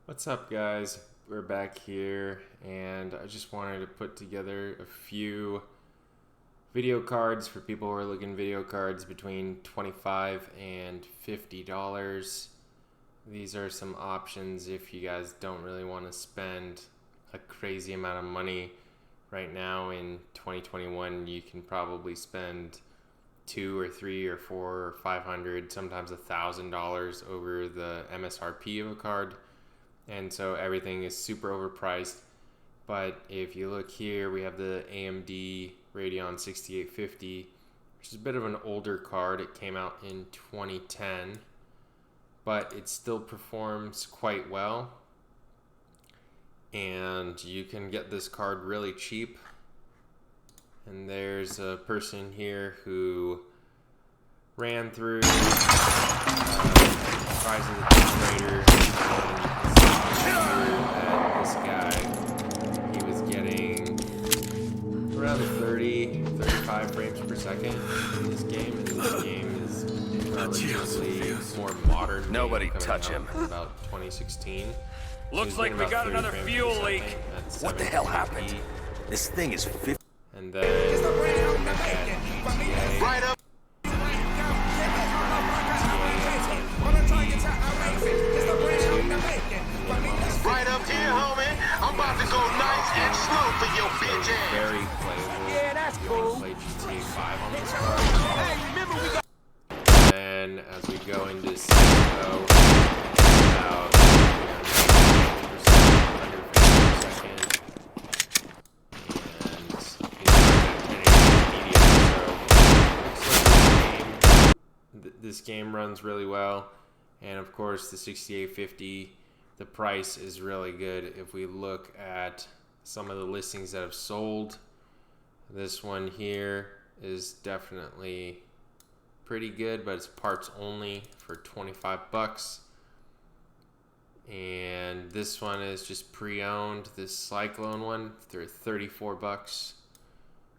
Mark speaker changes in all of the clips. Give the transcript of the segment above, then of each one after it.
Speaker 1: What's up, guys? We're back here, and I just wanted to put together a few video cards for people who are looking video cards between $25 and $50. These are some options if you guys don't really want to spend a crazy amount of money. Right now in 2021, you can probably spend $200 or $300 or $400 or $500, sometimes $1,000 over the MSRP of a card. And so everything is super overpriced. But if you look here, we have the AMD Radeon 6850, which is a bit of an older card. It came out in 2010, but it still performs quite well. And you can get this card really cheap. And there's a person here who ran through Rise of the Tomb Raider. This guy, he was getting around 35 frames per second in this game, and this game is relatively more modern.
Speaker 2: Nobody touch him.
Speaker 1: About 2016.
Speaker 2: Looks like we got another fuel leak. What the hell happened? This thing is 50.
Speaker 1: And then right up.
Speaker 3: Right up here, homie. I'm about to go nice and slow for your bitch ass.
Speaker 1: Very playable.
Speaker 3: Yeah, that's cool.
Speaker 1: Play GTA 5 on this card.
Speaker 3: Hey, remember we got.
Speaker 1: And as we go into CSGO, about 100 frames per second. And this game runs really well. And of course, the 6850, the price is really good. If we look at some of the listings that have sold, this one here is definitely pretty good, but it's parts only for 25 bucks. And this one is just pre-owned, this Cyclone one, they're 34 bucks.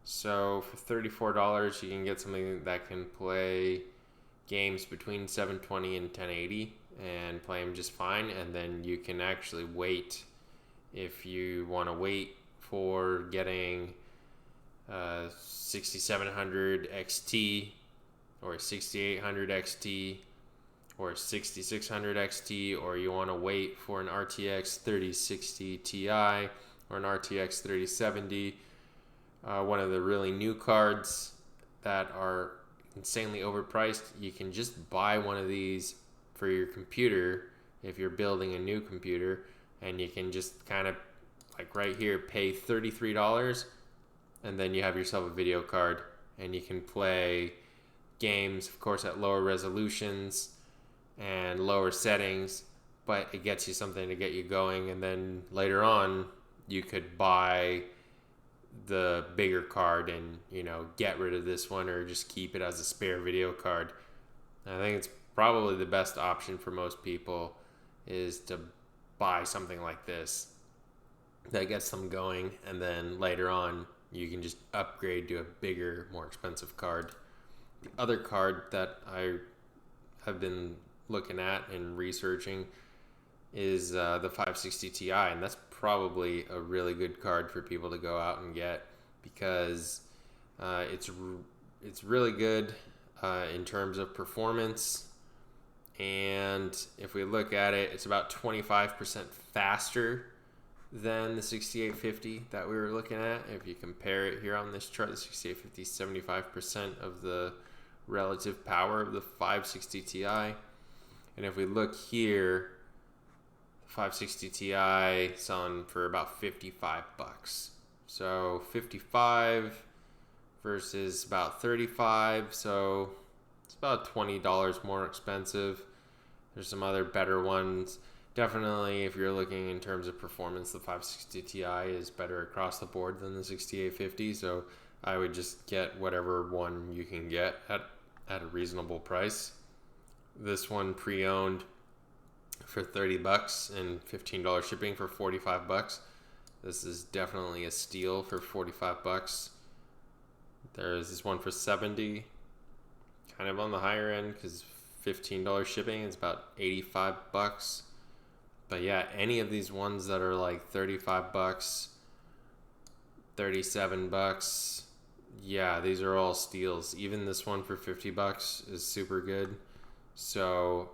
Speaker 1: So for $34, you can get something that can play games between 720 and 1080 and play them just fine. And then you can actually wait if you want to wait for getting 6700 XT or 6800 XT or 6600 XT, or you want to wait for an RTX 3060 Ti or an RTX 3070. One of the really new cards that are insanely overpriced, you can just buy one of these for your computer if you're building a new computer, and you can just kind of, like right here, pay $33, and then you have yourself a video card, and you can play games, of course, at lower resolutions and lower settings, but it gets you something to get you going. And then later on, you could buy the bigger card and, you know, get rid of this one or just keep it as a spare video card. I think it's probably the best option for most people is to buy something like this that gets them going, and then later on you can just upgrade to a bigger, more expensive card. The other card that I have been looking at and researching is the 560 Ti, and that's probably a really good card for people to go out and get, because it's really good in terms of performance. And if we look at it, it's about 25% faster than the 6850 that we were looking at. If you compare it here on this chart, the 6850 is 75% of the relative power of the 560 Ti. And if we look here, 560 Ti selling for about 55 bucks. So 55 versus about 35, so it's about $20 more expensive. There's some other better ones. Definitely, if you're looking in terms of performance, the 560 Ti is better across the board than the 6850, so I would just get whatever one you can get at a reasonable price. This one pre-owned for 30 bucks and $15 shipping for 45 bucks. This is definitely a steal for 45 bucks. There's this one for 70, kind of on the higher end because $15 shipping is about 85 bucks. But yeah, any of these ones that are like 35 bucks, 37 bucks, yeah, these are all steals. Even this one for 50 bucks is super good. So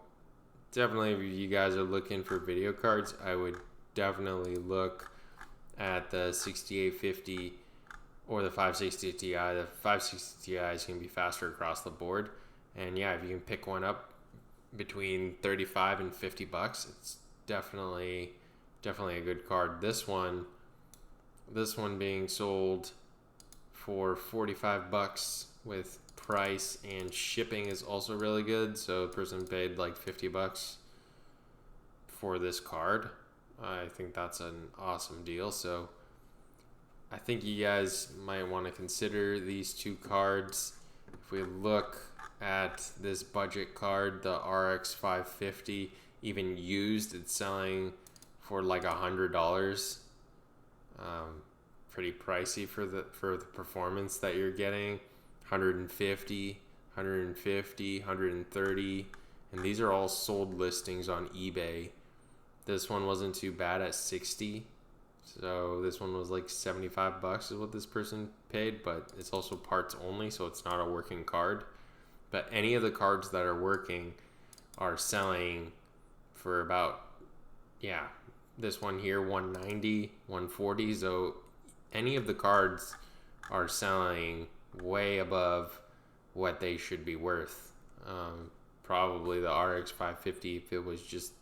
Speaker 1: definitely, if you guys are looking for video cards, I would definitely look at the 6850 or the 560 Ti. The 560 Ti is going to be faster across the board. And yeah, if you can pick one up between 35 and 50 bucks, it's definitely a good card. This one being sold for 45 bucks with price and shipping is also really good. So the person paid like 50 bucks for this card. I think that's an awesome deal. So I think you guys might want to consider these two cards. If we look at this budget card, the RX 550, even used, it's selling for like $100. Pretty pricey for the performance that you're getting. 150, 130, and these are all sold listings on eBay. This one wasn't too bad at 60. So this one was like 75 bucks is what this person paid, but it's also parts only, so it's not a working card. But any of the cards that are working are selling for about, yeah, this one here, 190, 140. So any of the cards are selling way above what they should be worth. Probably the RX 550, if it was just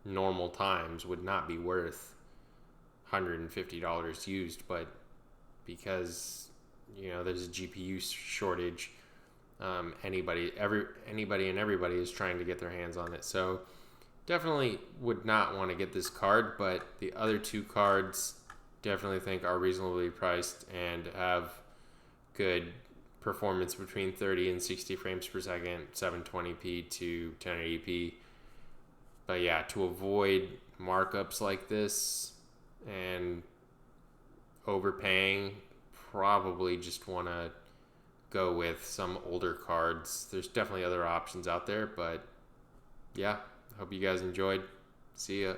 Speaker 1: normal times, would not be worth $150 used, but because there's a GPU shortage, anybody and everybody is trying to get their hands on it. So definitely would not want to get this card, but the other two cards definitely think are reasonably priced and have good performance between 30 and 60 frames per second, 720p to 1080p. But yeah, to avoid markups like this and overpaying, probably just want to go with some older cards. There's definitely other options out there, but yeah, hope you guys enjoyed. See ya.